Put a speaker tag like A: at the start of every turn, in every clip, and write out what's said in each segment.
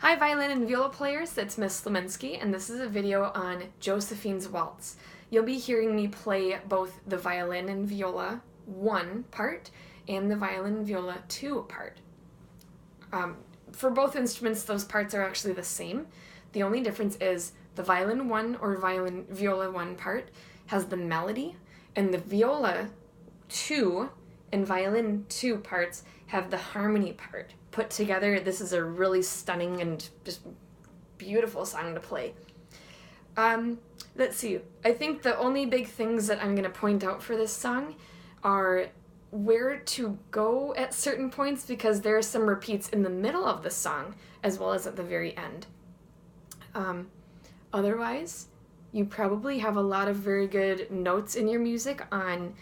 A: Hi violin and viola players, it's Miss Slemensky, and this is a video on Josefin's Waltz. You'll be hearing me play both the violin and viola 1 part and the violin and viola 2 part. For both instruments, those parts are actually the same. The only difference is the violin 1 or viola 1 part has the melody, and the viola 2 and violin 2 parts have the harmony part. Put together, this is a really stunning and just beautiful song to play. Let's see. I think the only big things that I'm going to point out for this song are where to go at certain points, because there are some repeats in the middle of the song as well as at the very end. Otherwise, you probably have a lot of very good notes in your music on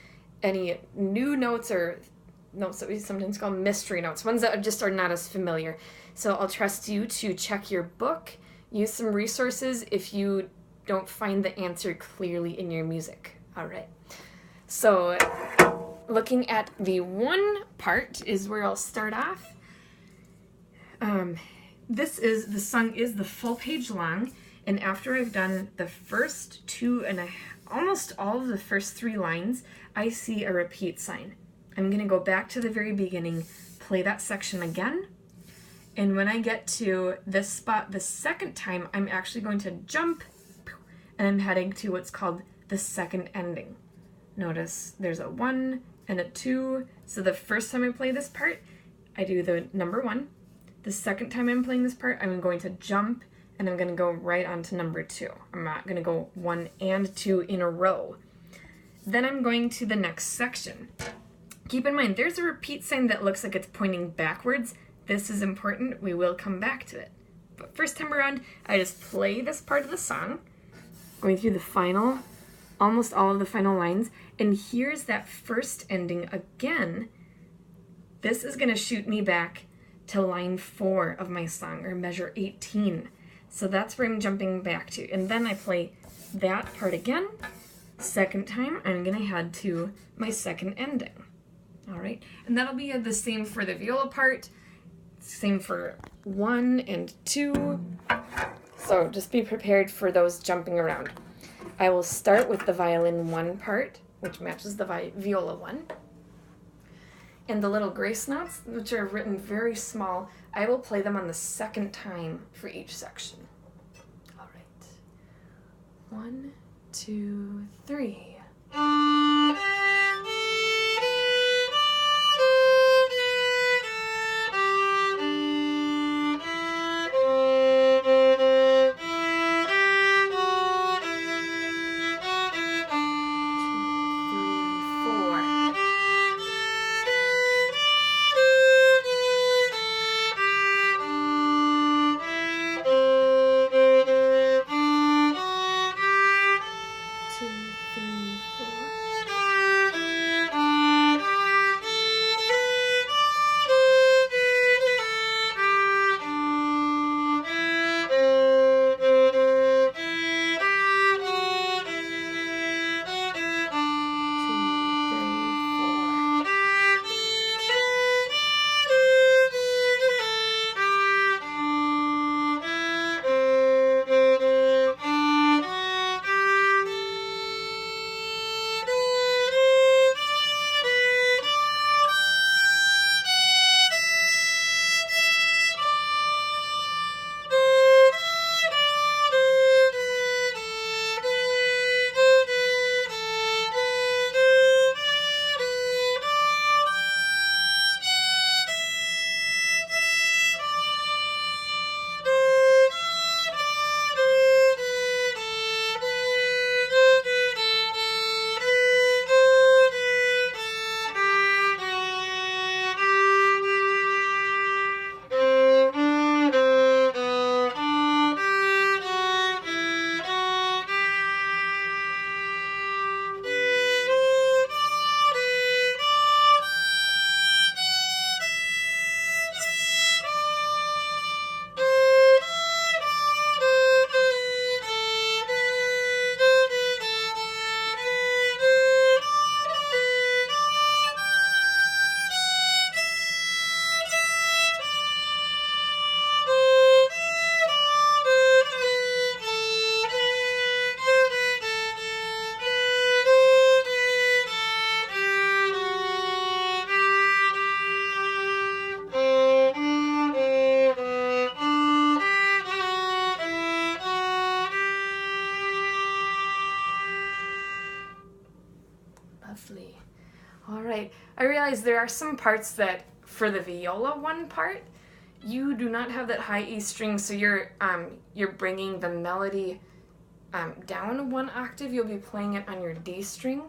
A: any new notes or notes that we sometimes call mystery notes, ones that just are not as familiar. So I'll trust you to check your book, use some resources if you don't find the answer clearly in your music. All right. So looking at the 1 part is where I'll start off. The song is the full page long, and after I've done the first 2 and almost all of the first 3 lines, I see a repeat sign. I'm going to go back to the very beginning, play that section again, and when I get to this spot the second time, I'm actually going to jump, and I'm heading to what's called the second ending. Notice there's a 1 and a 2, so the first time I play this part, I do the number 1. The second time I'm playing this part, I'm going to jump, and I'm going to go right on to number 2. I'm not going to go 1 and 2 in a row. Then I'm going to the next section. Keep in mind, there's a repeat sign that looks like it's pointing backwards. This is important. We will come back to it. But first time around, I just play this part of the song, going through the almost all of the final lines, and here's that first ending again. This is going to shoot me back to line 4 of my song, or measure 18. So that's where I'm jumping back to. And then I play that part again. Second time, I'm going to head to my second ending. All right, and that'll be the same for the viola part, same for 1 and 2. So just be prepared for those jumping around. I will start with the violin 1 part, which matches the viola 1. And the little grace notes, which are written very small, I will play them on the second time for each section. All right. 1, 2, 3. Two, three, I realize there are some parts that, for the viola one part, you do not have that high E string, so you're bringing the melody down one octave. You'll be playing it on your D string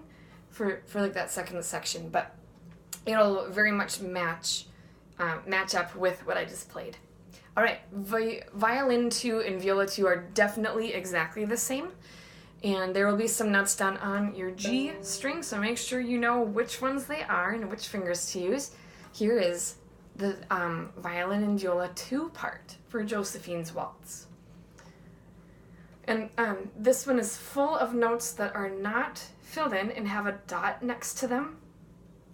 A: for like that second section, but it'll very much match up with what I just played. All right, Violin 2 and Viola 2 are definitely exactly the same, and there will be some notes down on your G string, so make sure you know which ones they are and which fingers to use. Here is the Violin and Viola 2 part for Josefin's Waltz. And this one is full of notes that are not filled in and have a dot next to them.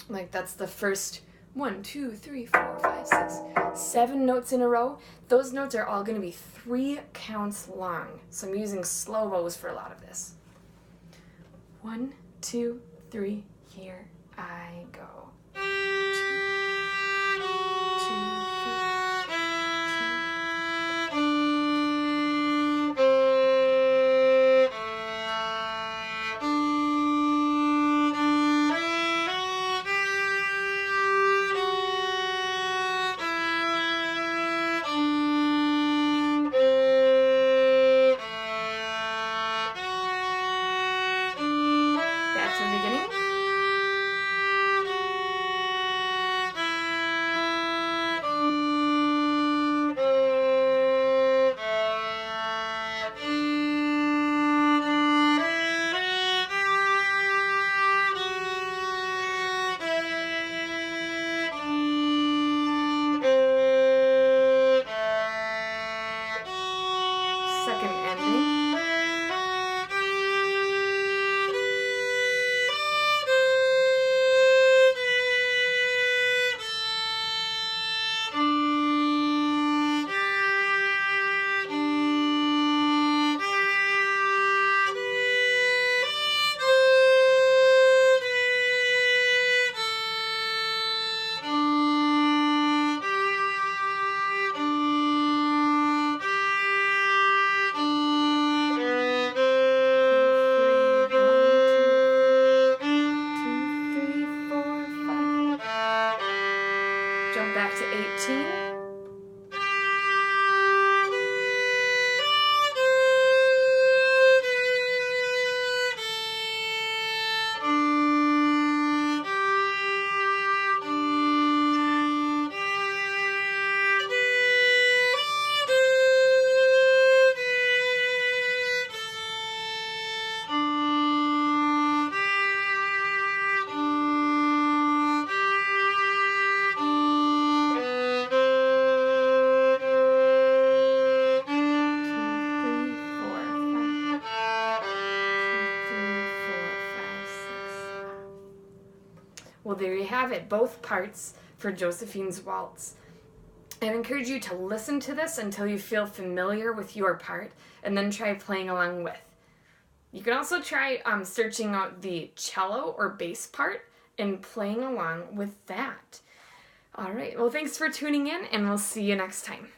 A: Like that's the first 1, 2, 3, 4, 5, 6, 7 notes in a row. Those notes are all going to be 3 counts long. So I'm using slow bows for a lot of this. 1, 2, 3, here I go. 2, second ending. Jump back to 18. Well, there you have it, both parts for Josefin's Waltz. I encourage you to listen to this until you feel familiar with your part, and then try playing along with. You can also try searching out the cello or bass part and playing along with that. All right, well, thanks for tuning in, and we'll see you next time.